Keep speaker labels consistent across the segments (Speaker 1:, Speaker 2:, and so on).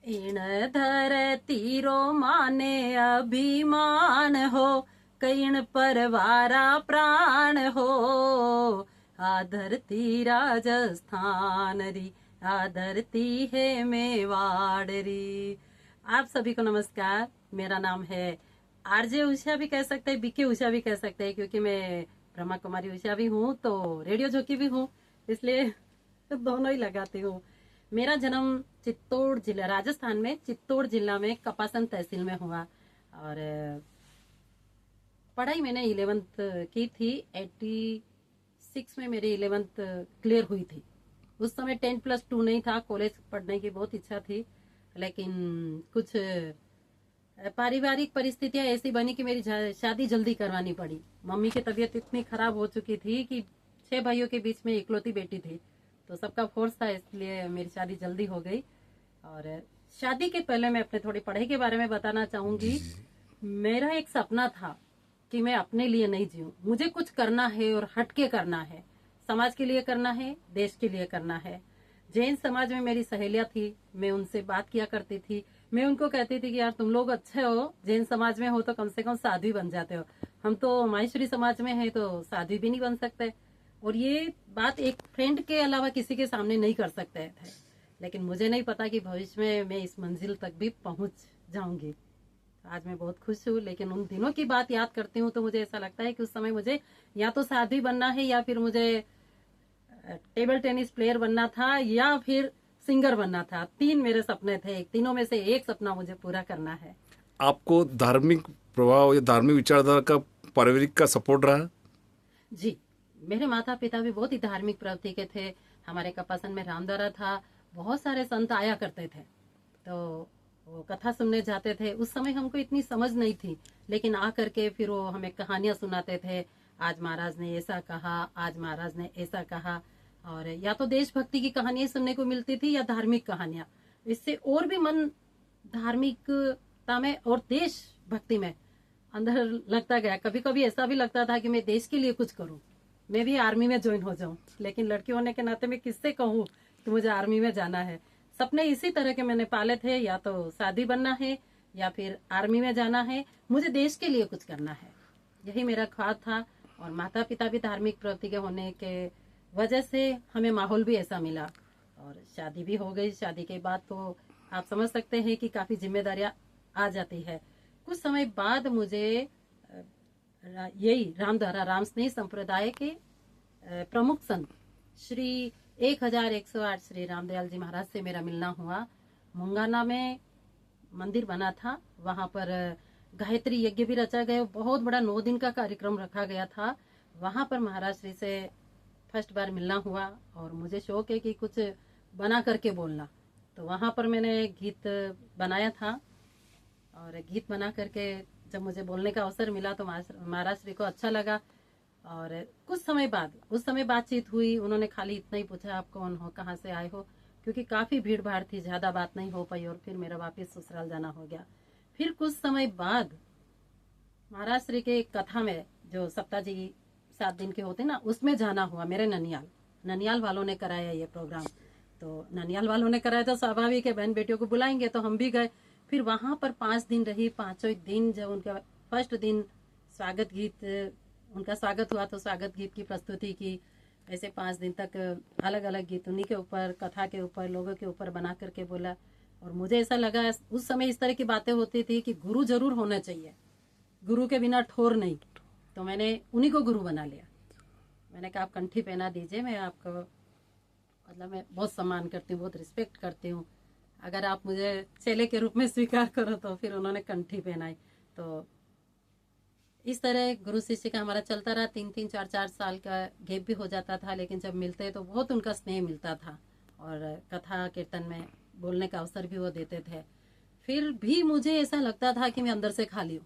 Speaker 1: इन धरती रो माने अभिमान हो, कईण परवारा प्राण हो। आ धरती राजस्थान री, आ धरती है मेवाड़ री। आप सभी को नमस्कार। मेरा नाम है आरजे उषा भी कह सकते हैं, बीके उषा भी कह सकते हैं, क्योंकि मैं ब्रह्मा कुमारी उषा भी हूँ तो रेडियो जॉकी भी हूँ, इसलिए दोनों ही लगाती हूँ। मेरा जन्म चित्तौड़ जिला, राजस्थान में चित्तौड़ जिला में कपासन तहसील में हुआ। और पढ़ाई मैंने 11th की थी। 86 में मेरी 11th क्लियर हुई थी। उस समय 10+2 नहीं था। कॉलेज पढ़ने की बहुत इच्छा थी, लेकिन कुछ पारिवारिक परिस्थितियां ऐसी बनी कि मेरी शादी जल्दी करवानी पड़ी। मम्मी की तबीयत इतनी खराब हो चुकी थी कि 6 भाइयों के बीच में इकलौती बेटी थी, तो सबका फोर्स था, इसलिए मेरी शादी जल्दी हो गई। और शादी के पहले मैं अपने थोड़ी पढ़ाई के बारे में बताना चाहूंगी। मेरा एक सपना था कि मैं अपने लिए नहीं जीऊं, मुझे कुछ करना है और हटके करना है। समाज के लिए करना है, देश के लिए करना है। जैन समाज में मेरी सहेलियां थी, मैं उनसे बात किया करती थी। मैं उनको कहती थी कि यार तुम लोग अच्छे हो, जैन समाज में हो तो कम से कम साध्वी बन जाते हो, हम तो माहेश्वरी समाज में है तो साध्वी भी नहीं बन सकते। और ये बात एक फ्रेंड के अलावा किसी के सामने नहीं कर सकते थे। लेकिन मुझे नहीं पता कि भविष्य में मैं इस मंजिल तक भी पहुंच जाऊंगी। आज मैं बहुत खुश हूँ, लेकिन उन दिनों की बात याद करती हूँ तो मुझे ऐसा लगता है कि उस समय मुझे या तो साध्वी बनना है, या फिर मुझे टेबल टेनिस प्लेयर बनना था, या फिर सिंगर बनना था। 3 मेरे सपने थे, तीनों में से एक सपना मुझे पूरा करना है।
Speaker 2: आपको धार्मिक प्रभाव या धार्मिक विचारधारा का पारिवारिक का सपोर्ट रहा?
Speaker 1: जी, मेरे माता पिता भी बहुत ही धार्मिक प्रवृत्ति के थे। हमारे कपासन में रामद्वारा था, बहुत सारे संत आया करते थे, तो वो कथा सुनने जाते थे। उस समय हमको इतनी समझ नहीं थी, लेकिन आ करके फिर वो हमें कहानियां सुनाते थे। आज महाराज ने ऐसा कहा, आज महाराज ने ऐसा कहा। और या तो देशभक्ति की कहानियां सुनने को मिलती थी, या धार्मिक कहानियां। इससे और भी मन धार्मिकता में और देशभक्ति में अंदर लगता गया। कभी कभी ऐसा भी लगता था कि मैं देश के लिए कुछ करूं, मैं भी आर्मी में ज्वाइन हो जाऊं। लेकिन लड़की होने के नाते मैं किससे कहूं कि मुझे आर्मी में जाना है। सपने इसी तरह के मैंने पाले थे, या तो शादी बनना है या फिर आर्मी में जाना है। मुझे देश के लिए कुछ करना है, यही मेरा ख्वाब था। और माता पिता भी धार्मिक प्रवृत्ति के होने के वजह से हमें माहौल भी ऐसा मिला, और शादी भी हो गई। शादी के बाद तो आप समझ सकते हैं कि काफी जिम्मेदारियां आ जाती है। कुछ समय बाद मुझे यही रामधारा राम स्नेही संप्रदाय के प्रमुख संत श्री 1108 श्री रामदयाल जी महाराज से मेरा मिलना हुआ। मुंगाना में मंदिर बना था, वहां पर गायत्री यज्ञ भी रचा गया। बहुत बड़ा 9 दिन का कार्यक्रम रखा गया था। वहां पर महाराज श्री से फर्स्ट बार मिलना हुआ, और मुझे शौक है कि कुछ बना करके बोलना। तो वहां पर मैंने गीत बनाया था, और गीत बना करके जब मुझे बोलने का अवसर मिला तो महाराज श्री को अच्छा लगा। और कुछ समय बाद उस समय बातचीत हुई। उन्होंने खाली इतना ही पूछा, आप कौन हो, कहाँ से आए हो, क्योंकि काफी भीड़ भाड़ थी, ज्यादा बात नहीं हो पाई। और फिर मेरा वापस ससुराल जाना हो गया। फिर कुछ समय बाद महाराज श्री के कथा में, जो सप्ताह जी 7 दिन के होते ना, उसमें जाना हुआ। मेरे ननियाल वालों ने कराया ये प्रोग्राम। तो ननियाल वालों ने कराया तो स्वाभाविक है, बहन बेटियों को बुलाएंगे, तो हम भी गए। फिर वहां पर 5 दिन रही। 5वें दिन जब उनका फर्स्ट दिन स्वागत गीत, उनका स्वागत हुआ, तो स्वागत गीत की प्रस्तुति की। ऐसे 5 दिन तक अलग अलग गीत उन्हीं के ऊपर, कथा के ऊपर, लोगों के ऊपर बना करके बोला। और मुझे ऐसा लगा, उस समय इस तरह की बातें होती थी कि गुरु जरूर होना चाहिए, गुरु के बिना ठोर नहीं। तो मैंने उन्हीं को गुरु बना लिया। मैंने कहा आप कंठी पहना दीजिए, मैं आपको, मतलब मैं बहुत सम्मान करती हूँ, बहुत रिस्पेक्ट करती हूँ, अगर आप मुझे चेले के रूप में स्वीकार करो। तो फिर उन्होंने कंठी पहनाई। तो इस तरह गुरु शिष्य का हमारा चलता रहा। 3-3, 4-4 साल का गैप भी हो जाता था, लेकिन जब मिलते तो बहुत उनका स्नेह मिलता था, और कथा कीर्तन में बोलने का अवसर भी वो देते थे। फिर भी मुझे ऐसा लगता था कि मैं अंदर से खाली हूँ।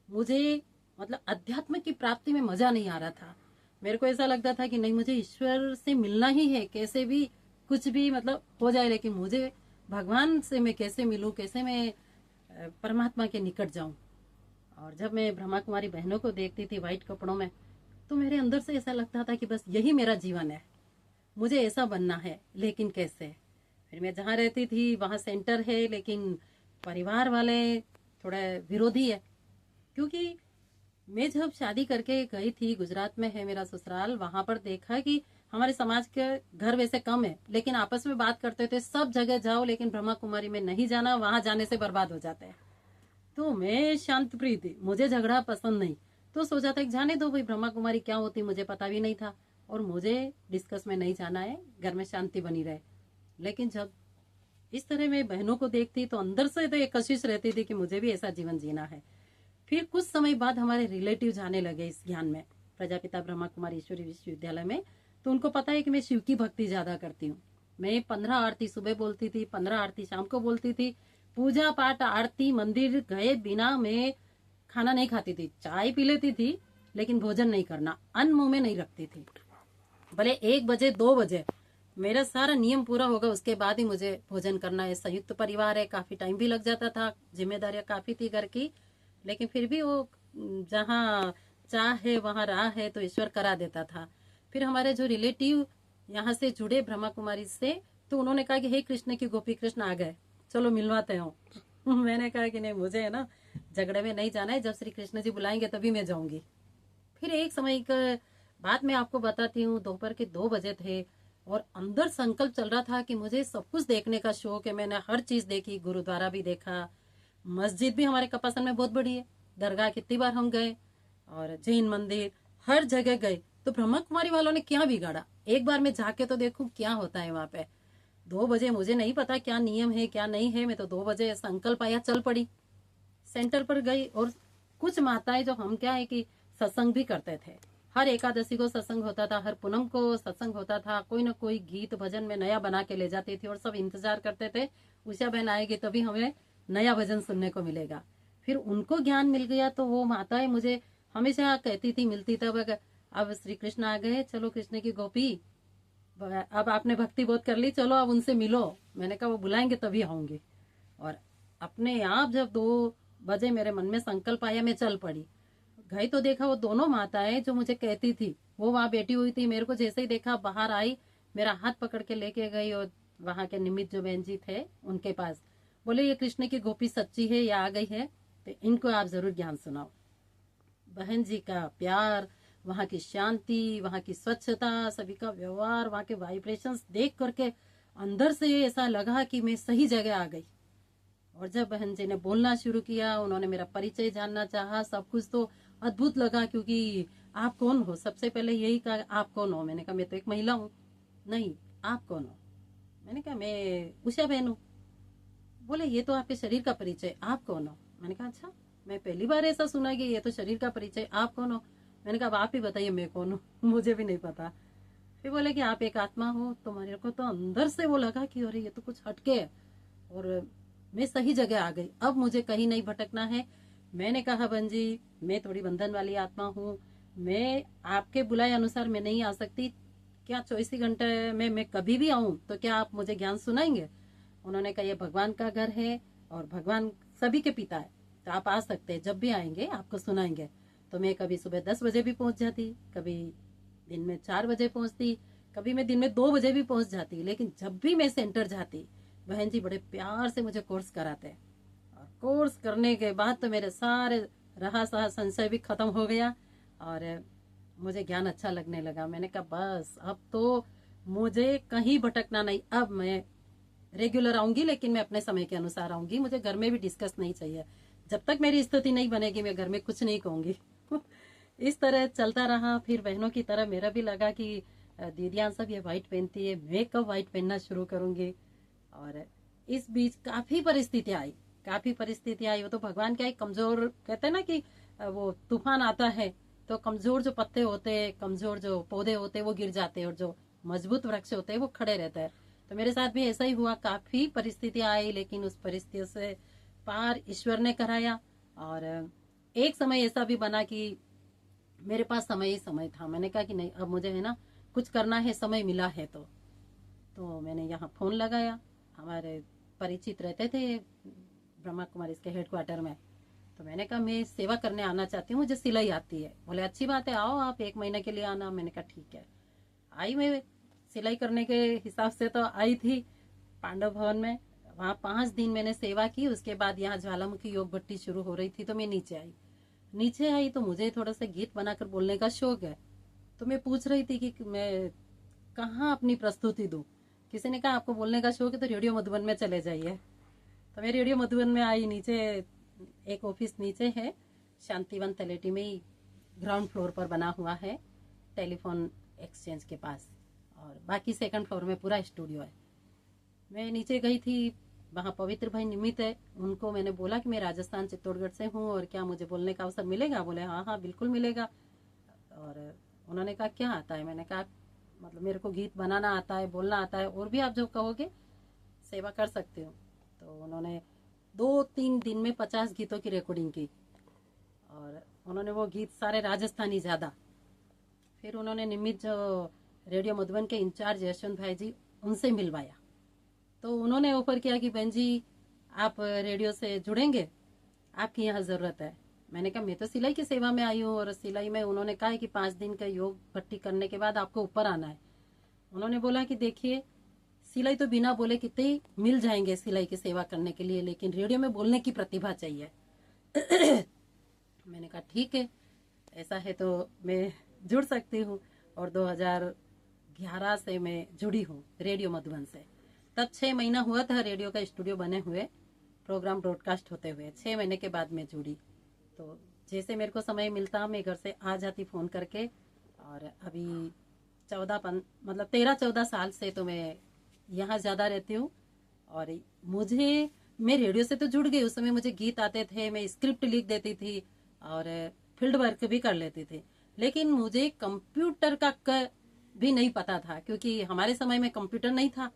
Speaker 1: मुझे मतलब अध्यात्म की प्राप्ति में मजा नहीं आ रहा था। मेरे को ऐसा लगता था कि नहीं, मुझे ईश्वर से मिलना ही है, कैसे भी कुछ भी मतलब हो जाए, लेकिन मुझे भगवान से मैं कैसे मिलूं, कैसे मैं परमात्मा के निकट जाऊं। और जब मैं ब्रह्मा कुमारी बहनों को देखती थी व्हाइट कपड़ों में, तो मेरे अंदर से ऐसा लगता था कि बस यही मेरा जीवन है, मुझे ऐसा बनना है, लेकिन कैसे। फिर मैं जहाँ रहती थी वहाँ सेंटर है, लेकिन परिवार वाले थोड़ा विरोधी है, क्योंकि मैं जब शादी करके गई थी, गुजरात में है मेरा ससुराल, वहां पर देखा कि हमारे समाज के घर वैसे कम है, लेकिन आपस में बात करते थे सब जगह जाओ, लेकिन ब्रह्मा कुमारी में नहीं जाना, वहां जाने से बर्बाद हो जाते हैं। तो मैं शांत प्रिय थी, मुझे झगड़ा पसंद नहीं, तो सोचा था कि जाने दो भाई, ब्रह्मा कुमारी क्या होती मुझे पता भी नहीं था, और मुझे डिस्कस में नहीं जाना है, घर में शांति बनी रहे। लेकिन जब इस तरह मैं बहनों को देखती तो अंदर से तो एक कशिश रहती थी कि मुझे भी ऐसा जीवन जीना है। फिर कुछ समय बाद हमारे रिलेटिव जाने लगे इस ज्ञान में, प्रजापिता ब्रह्मा कुमारी ईश्वरी विश्वविद्यालय में, तो उनको पता है कि मैं शिव की भक्ति ज्यादा करती हूँ। मैं 15 आरती सुबह बोलती थी, 15 आरती शाम को बोलती थी, पूजा पाठ आरती मंदिर गए बिना मैं खाना नहीं खाती थी, चाय पी लेती थी, लेकिन भोजन नहीं करना, अन्न मुंह में नहीं रखती थी। भले 1 बजे 2 बजे मेरा सारा नियम पूरा होगा, उसके बाद ही मुझे भोजन करना है। संयुक्त परिवार है, काफी टाइम भी लग जाता था, जिम्मेदारियां काफी थी घर की, लेकिन फिर भी वो जहाँ चाह है वहाँ राह है, तो ईश्वर करा देता था। फिर हमारे जो रिलेटिव यहाँ से जुड़े ब्रह्मा कुमारी से, तो उन्होंने कहा कि हे कृष्ण की गोपी कृष्ण आ गए, चलो मिलवाते हो। मैंने कहा कि नहीं, मुझे है ना झगड़े में नहीं जाना है, जब श्री कृष्ण जी बुलाएंगे तभी मैं जाऊंगी। फिर एक समय का बात मैं आपको बताती हूँ, दोपहर के 2 बजे थे, और अंदर संकल्प चल रहा था कि मुझे सब कुछ देखने का शौक है। मैंने हर चीज देखी, गुरुद्वारा भी देखा, मस्जिद भी हमारे कपासन में बहुत बड़ी है, दरगाह कितनी बार हम गए, और जैन मंदिर, हर जगह गए। तो ब्रह्मा कुमारी वालों ने क्या बिगाड़ा, एक बार मैं जाके तो देखूं क्या होता है वहां पे। 2 बजे मुझे नहीं पता क्या नियम है क्या नहीं है, मैं तो 2 बजे संकल्प आया, चल पड़ी, सेंटर पर गई। और कुछ माताएं जो हम क्या है कि सत्संग भी करते थे, हर एकादशी को सत्संग होता था, हर पूनम को सत्संग होता था, कोई ना कोई गीत भजन में नया बना के ले जाती थी, और सब इंतजार करते थे उषा बहन आएगी तभी हमें नया भजन सुनने को मिलेगा। फिर उनको ज्ञान मिल गया, तो वो माताएं मुझे हमेशा कहती थी, मिलती तब, अब श्री कृष्ण आ गए, चलो कृष्ण की गोपी, अब आपने भक्ति बहुत कर ली, चलो अब उनसे मिलो। मैंने कहा वो बुलाएंगे तभी आऊंगी। और अपने आप जब 2 बजे मेरे मन में संकल्प आया, मैं चल पड़ी। गई तो देखा वो दोनों माताएं जो मुझे कहती थी वो वहां बैठी हुई थी। मेरे को जैसे ही देखा बाहर आई, मेरा हाथ पकड़ के लेके गई, और वहां के निमित्त जो बहन जी थे उनके पास, बोले ये कृष्ण की गोपी सच्ची है, ये आ गई है, तो इनको आप जरूर ज्ञान सुनाओ। बहन जी का प्यार, वहां की शांति, वहां की स्वच्छता, सभी का व्यवहार, वहां के वाइब्रेशंस देख करके अंदर से ऐसा लगा कि मैं सही जगह आ गई। और जब बहन जी ने बोलना शुरू किया, उन्होंने मेरा परिचय जानना चाहा, सब कुछ तो अद्भुत लगा, क्योंकि आप कौन हो, सबसे पहले यही कहा आप कौन हो। मैंने कहा मैं तो एक महिला हूँ। नहीं, आप कौन हो। मैंने कहा मैं उषा बहन हूँ। बोले ये तो आपके शरीर का परिचय, आप कौन हो। मैंने कहा अच्छा, मैं पहली बार ऐसा सुना कि ये तो शरीर का परिचय, आप कौन हो। मैंने कहा आप ही बताइए मैं कौन हूँ, मुझे भी नहीं पता। फिर बोले कि आप एक आत्मा हो। तो मेरे को तो अंदर से वो लगा कि अरे ये तो कुछ हटके है, और मैं सही जगह आ गई, अब मुझे कहीं नहीं भटकना है। मैंने कहा बहन जी, मैं थोड़ी बंधन वाली आत्मा हूँ, मैं आपके बुलाए अनुसार मैं नहीं आ सकती, क्या 24 घंटे में मैं कभी भी आऊं तो क्या आप मुझे ज्ञान सुनाएंगे। उन्होंने कहा ये भगवान का घर है, और भगवान सभी के पिता है, तो आप आ सकते हैं, जब भी आएंगे आपको सुनाएंगे। तो मैं कभी सुबह 10 बजे भी पहुंच जाती, कभी दिन में 4 बजे पहुंचती, कभी मैं दिन में 2 बजे भी पहुंच जाती। लेकिन जब भी मैं सेंटर जाती, बहन जी बड़े प्यार से मुझे कोर्स कराते, और कोर्स करने के बाद तो मेरे सारे रहा सहा संशय भी खत्म हो गया, और मुझे ज्ञान अच्छा लगने लगा। मैंने कहा बस अब तो मुझे कहीं भटकना नहीं, अब मैं रेगुलर आऊंगी, लेकिन मैं अपने समय के अनुसार आऊंगी, मुझे घर में भी डिस्कस नहीं चाहिए, जब तक मेरी स्थिति नहीं बनेगी मैं घर में कुछ नहीं कहूंगी। इस तरह चलता रहा। फिर बहनों की तरह मेरा भी लगा कि दीदियां सब ये व्हाइट पहनती है, मैं कब व्हाइट पहनना शुरू करूंगी। और इस बीच काफी परिस्थितियां आई, काफी परिस्थितियां आई। वो तो भगवान क्या है, कमजोर कहते हैं ना कि वो तूफान आता है तो कमजोर जो पत्ते होते हैं, कमजोर जो पौधे होते हैं वो गिर जाते हैं, और जो मजबूत वृक्ष होते हैं वो खड़े रहते हैं। तो मेरे साथ भी ऐसा ही हुआ, काफी परिस्थितियां आई, लेकिन उस परिस्थितियों से पार ईश्वर ने कराया। और एक समय ऐसा भी बना कि मेरे पास समय ही समय था। मैंने कहा कि नहीं, अब मुझे है ना कुछ करना है, समय मिला है तो मैंने यहाँ फोन लगाया। हमारे परिचित रहते थे ब्रह्मा कुमारी के हेडक्वार्टर में, तो मैंने कहा मैं सेवा करने आना चाहती हूँ, मुझे सिलाई आती है। बोले अच्छी बात है, आओ आप 1 महीने के लिए आना। मैंने कहा ठीक है। आई, मैं सिलाई करने के हिसाब से तो आई थी, पांडव भवन में। वहाँ 5 दिन मैंने सेवा की। उसके बाद यहाँ ज्वालामुखी योग भट्टी शुरू हो रही थी, तो मैं नीचे आई तो मुझे थोड़ा सा गीत बनाकर बोलने का शौक है। तो मैं पूछ रही थी कि मैं कहाँ अपनी प्रस्तुति दूं। किसी ने कहा आपको बोलने का शौक है तो रेडियो मधुबन में चले जाइए। तो मैं रेडियो मधुबन में आई। नीचे एक ऑफिस नीचे है, शांतिवन तलेटी में ही ग्राउंड फ्लोर पर बना हुआ है, टेलीफोन एक्सचेंज के पास, और बाकी सेकंड फ्लोर में पूरा स्टूडियो है। मैं नीचे गई थी, वहाँ पवित्र भाई निमित है, उनको मैंने बोला कि मैं राजस्थान चित्तौड़गढ़ से हूँ और क्या मुझे बोलने का अवसर मिलेगा। बोले हाँ हाँ बिल्कुल मिलेगा। और उन्होंने कहा क्या आता है। मैंने कहा मतलब मेरे को गीत बनाना आता है, बोलना आता है, और भी आप जो कहोगे सेवा कर सकते हो। तो उन्होंने 2-3 दिन में 50 गीतों की रिकॉर्डिंग की, और उन्होंने वो गीत सारे राजस्थानी ज़्यादा। फिर उन्होंने निमित जो रेडियो मधुबन के इंचार्ज यशवंत भाई जी, उनसे मिलवाया। तो उन्होंने ऑफर किया कि बहन जी आप रेडियो से जुड़ेंगे, आपकी यहाँ ज़रूरत है। मैंने कहा मैं तो सिलाई की सेवा में आई हूँ, और सिलाई में उन्होंने कहा है कि 5 दिन का योग भट्टी करने के बाद आपको ऊपर आना है। उन्होंने बोला कि देखिए सिलाई तो बिना बोले कितने ही मिल जाएंगे सिलाई की सेवा करने के लिए, लेकिन रेडियो में बोलने की प्रतिभा चाहिए। मैंने कहा ठीक है, ऐसा है तो मैं जुड़ सकती हूँ। और 2011 से मैं जुड़ी हूँ रेडियो मधुबन से। तब 6 महीना हुआ था रेडियो का स्टूडियो बने हुए, प्रोग्राम ब्रॉडकास्ट होते हुए। 6 महीने के बाद मैं जुड़ी। तो जैसे मेरे को समय मिलता मैं घर से आ जाती फ़ोन करके। और अभी 13-14 साल से तो मैं यहाँ ज़्यादा रहती हूँ। और मैं रेडियो से तो जुड़ गई। उस समय मुझे गीत आते थे, मैं स्क्रिप्ट लिख देती थी और फील्ड वर्क भी कर लेती थी। लेकिन मुझे कंप्यूटर का भी नहीं पता था, क्योंकि हमारे समय में कंप्यूटर नहीं था,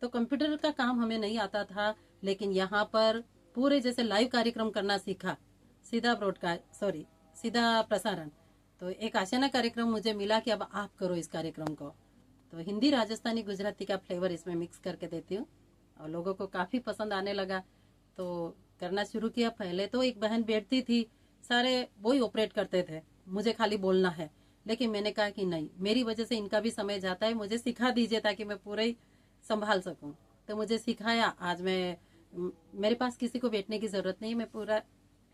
Speaker 1: तो कंप्यूटर का काम हमें नहीं आता था। लेकिन यहाँ पर पूरे जैसे लाइव कार्यक्रम करना सीखा, सीधा प्रसारण। तो एक आशियाना कार्यक्रम मुझे मिला कि अब आप करो इस कार्यक्रम को। तो हिंदी, राजस्थानी, गुजराती का फ्लेवर इसमें मिक्स करके देती हूँ, और लोगों को काफ़ी पसंद आने लगा तो करना शुरू किया। पहले तो एक बहन बैठती थी, सारे वही ऑपरेट करते थे, मुझे खाली बोलना है। लेकिन मैंने कहा कि नहीं, मेरी वजह से इनका भी समय जाता है, मुझे सिखा दीजिए ताकि मैं पूरा ही संभाल सकूं। तो मुझे सिखाया। आज मेरे पास किसी को बैठने की ज़रूरत नहीं, मैं पूरा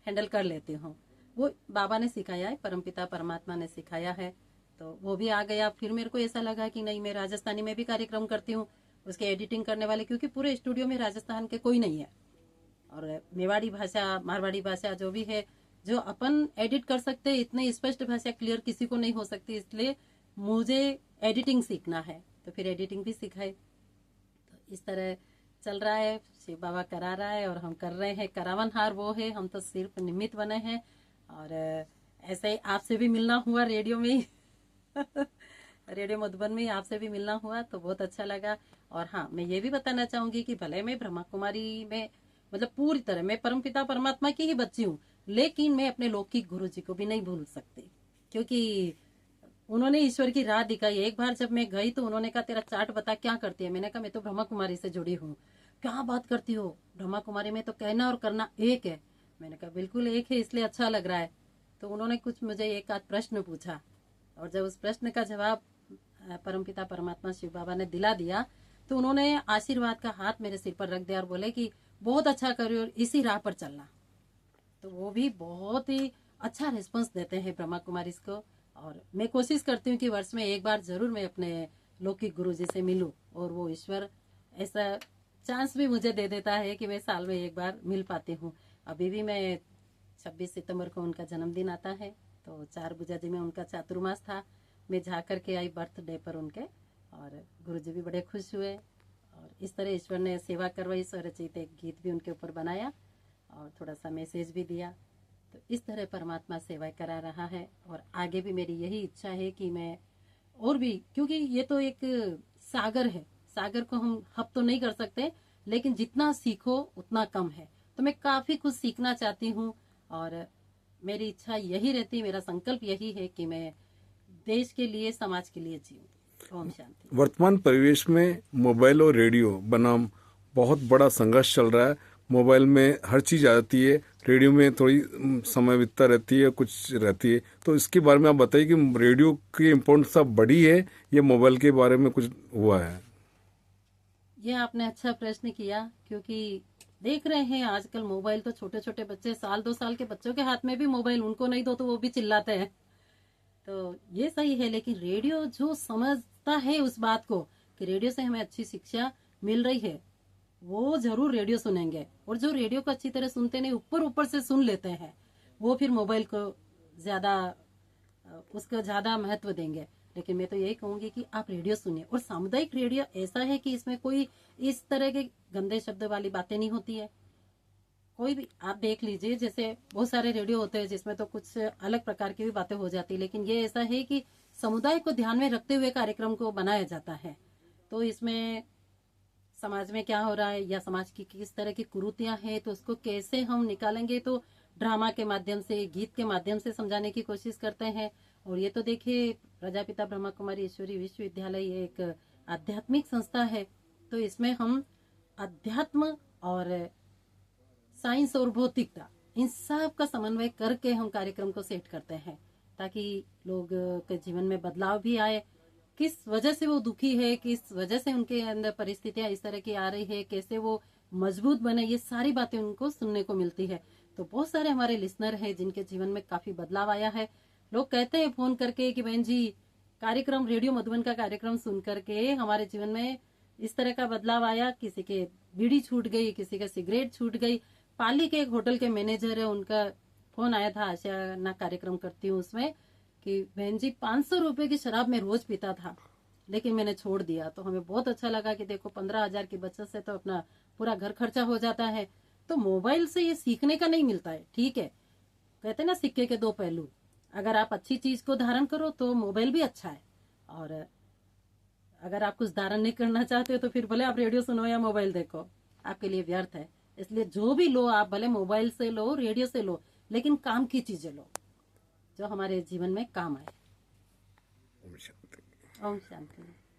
Speaker 1: हैंडल कर लेती हूँ। वो बाबा ने सिखाया है, परमपिता परमात्मा ने सिखाया है, तो वो भी आ गया। फिर मेरे को ऐसा लगा कि नहीं, मैं राजस्थानी में भी कार्यक्रम करती हूँ, उसके एडिटिंग करने वाले, क्योंकि पूरे स्टूडियो में राजस्थान के कोई नहीं है। और मेवाड़ी भाषा, मारवाड़ी भाषा जो भी है, जो अपन एडिट कर सकते हैं, इतनी स्पष्ट भाषा क्लियर किसी को नहीं हो सकती, इसलिए मुझे एडिटिंग सीखना है। तो फिर एडिटिंग भी सिखाए। तो इस तरह चल रहा है, शिव बाबा करा रहा है और हम कर रहे हैं। करावनहार वो है, हम तो सिर्फ निमित्त बने हैं। और ऐसे ही आपसे भी मिलना हुआ रेडियो में ही रेडियो मधुबन में आपसे भी मिलना हुआ तो बहुत अच्छा लगा। और हाँ, मैं ये भी बताना चाहूंगी कि भले मैं ब्रह्मा कुमारी में मतलब पूरी तरह मैं परमपिता परमात्मा की ही बच्ची हूँ, लेकिन मैं अपने लौकिक गुरु जी को भी नहीं भूल सकती, क्योंकि उन्होंने ईश्वर की राह दिखाई। एक बार जब मैं गई तो उन्होंने कहा तेरा चार्ट बता क्या करती है। मैंने कहा मैं तो ब्रह्मा कुमारी से जुड़ी हूँ। क्या बात करती हो, ब्रह्मा कुमारी में तो कहना और करना एक है। मैंने कहा बिल्कुल एक है, इसलिए अच्छा लग रहा है। तो उन्होंने कुछ मुझे एक आध प्रश्न पूछा, और जब उस प्रश्न का जवाब परमपिता परमात्मा शिव बाबा ने दिला दिया, तो उन्होंने आशीर्वाद का हाथ मेरे सिर पर रख दिया और बोले कि बहुत अच्छा करियो और इसी राह पर चलना। तो वो भी बहुत ही अच्छा रिस्पॉन्स देते हैं ब्रह्मा कुमारी को। और मैं कोशिश करती हूँ कि वर्ष में एक बार जरूर मैं अपने लौकिक गुरु जी से मिलूं, और वो ईश्वर ऐसा चांस भी मुझे दे देता है कि मैं साल में एक बार मिल पाती हूँ। अभी भी मैं 26 सितंबर को उनका जन्मदिन आता है, तो 4 बुजाजी में उनका चातुर्मास था, मैं जा करके आई बर्थडे पर उनके, और गुरुजी भी बड़े खुश हुए। और इस तरह ईश्वर ने सेवा करवाई, स्वरचित एक गीत भी उनके ऊपर बनाया और थोड़ा सा मैसेज भी दिया। तो इस तरह परमात्मा सेवा करा रहा है, और आगे भी मेरी यही इच्छा है कि मैं और भी, क्योंकि ये तो एक सागर है, सागर को हम हप तो नहीं कर सकते, लेकिन जितना सीखो उतना कम है। तो मैं काफ़ी कुछ सीखना चाहती हूँ, और मेरी इच्छा यही रहती, मेरा संकल्प यही है कि मैं देश के लिए, समाज के लिए जीऊँ। ओम शांति।
Speaker 2: वर्तमान परिवेश में मोबाइल और रेडियो बनाम बहुत बड़ा संघर्ष चल रहा है। मोबाइल में हर चीज़ आ जाती है, रेडियो में थोड़ी समय बीतता रहती है, कुछ रहती है। तो इसके बारे में आप बताइए कि रेडियो की इम्पोर्टेंस बढ़ी है या मोबाइल के बारे में कुछ हुआ है?
Speaker 1: ये आपने अच्छा प्रश्न किया, क्योंकि देख रहे हैं आजकल मोबाइल तो छोटे छोटे बच्चे, 1-2 साल के बच्चों के हाथ में भी मोबाइल, उनको नहीं दो तो वो भी चिल्लाते हैं। तो ये सही है, लेकिन रेडियो जो समझता है उस बात को कि रेडियो से हमें अच्छी शिक्षा मिल रही है, वो जरूर रेडियो सुनेंगे। और जो रेडियो को अच्छी तरह सुनते नहीं, ऊपर ऊपर से सुन लेते हैं, वो फिर मोबाइल को ज्यादा उसको ज्यादा महत्व देंगे। लेकिन मैं तो यही कहूंगी कि आप रेडियो सुनिए। और सामुदायिक रेडियो ऐसा है कि इसमें कोई इस तरह के गंदे शब्द वाली बातें नहीं होती है। कोई भी आप देख लीजिए, जैसे बहुत सारे रेडियो होते हैं जिसमें तो कुछ अलग प्रकार की भी बातें हो जाती है, लेकिन ये ऐसा है कि समुदाय को ध्यान में रखते हुए कार्यक्रम को बनाया जाता है। तो इसमें समाज में क्या हो रहा है या समाज की किस तरह की कुरीतियां हैं, तो उसको कैसे हम निकालेंगे, तो ड्रामा के माध्यम से, गीत के माध्यम से समझाने की कोशिश करते हैं। और ये तो देखिए, प्रजापिता ब्रह्मा कुमारी ईश्वरी विश्वविद्यालय ये एक आध्यात्मिक संस्था है, तो इसमें हम अध्यात्म और साइंस और भौतिकता, इन सब का समन्वय करके हम कार्यक्रम को सेट करते हैं, ताकि लोग के जीवन में बदलाव भी आए। किस वजह से वो दुखी है, किस वजह से उनके अंदर परिस्थितियां इस तरह की आ रही है, कैसे वो मजबूत बने, ये सारी बातें उनको सुनने को मिलती है। तो बहुत सारे हमारे लिसनर हैं जिनके जीवन में काफी बदलाव आया है। लोग कहते हैं फोन करके कि बहन जी, कार्यक्रम रेडियो मधुबन का कार्यक्रम सुन करके हमारे जीवन में इस तरह का बदलाव आया, किसी के बीड़ी छूट गई, किसी का सिगरेट छूट गई। पाली के एक होटल के मैनेजर है, उनका फोन आया था, आशियाना कार्यक्रम करती हूँ उसमें, कि बहन जी 500 रुपए की शराब मैं रोज पीता था, लेकिन मैंने छोड़ दिया। तो हमें बहुत अच्छा लगा कि देखो 15,000 की बचत से तो अपना पूरा घर खर्चा हो जाता है। तो मोबाइल से ये सीखने का नहीं मिलता है, ठीक है, कहते हैं ना सिक्के के दो पहलू। अगर आप अच्छी चीज को धारण करो तो मोबाइल भी अच्छा है, और अगर आप कुछ धारण नहीं करना चाहते हो तो फिर भले आप रेडियो सुनो या मोबाइल देखो, आपके लिए व्यर्थ है। इसलिए जो भी लो आप, भले मोबाइल से लो, रेडियो से लो, लेकिन काम की चीजें लो जो हमारे जीवन में काम आए।
Speaker 2: ओम शांति।
Speaker 1: ओम शांति।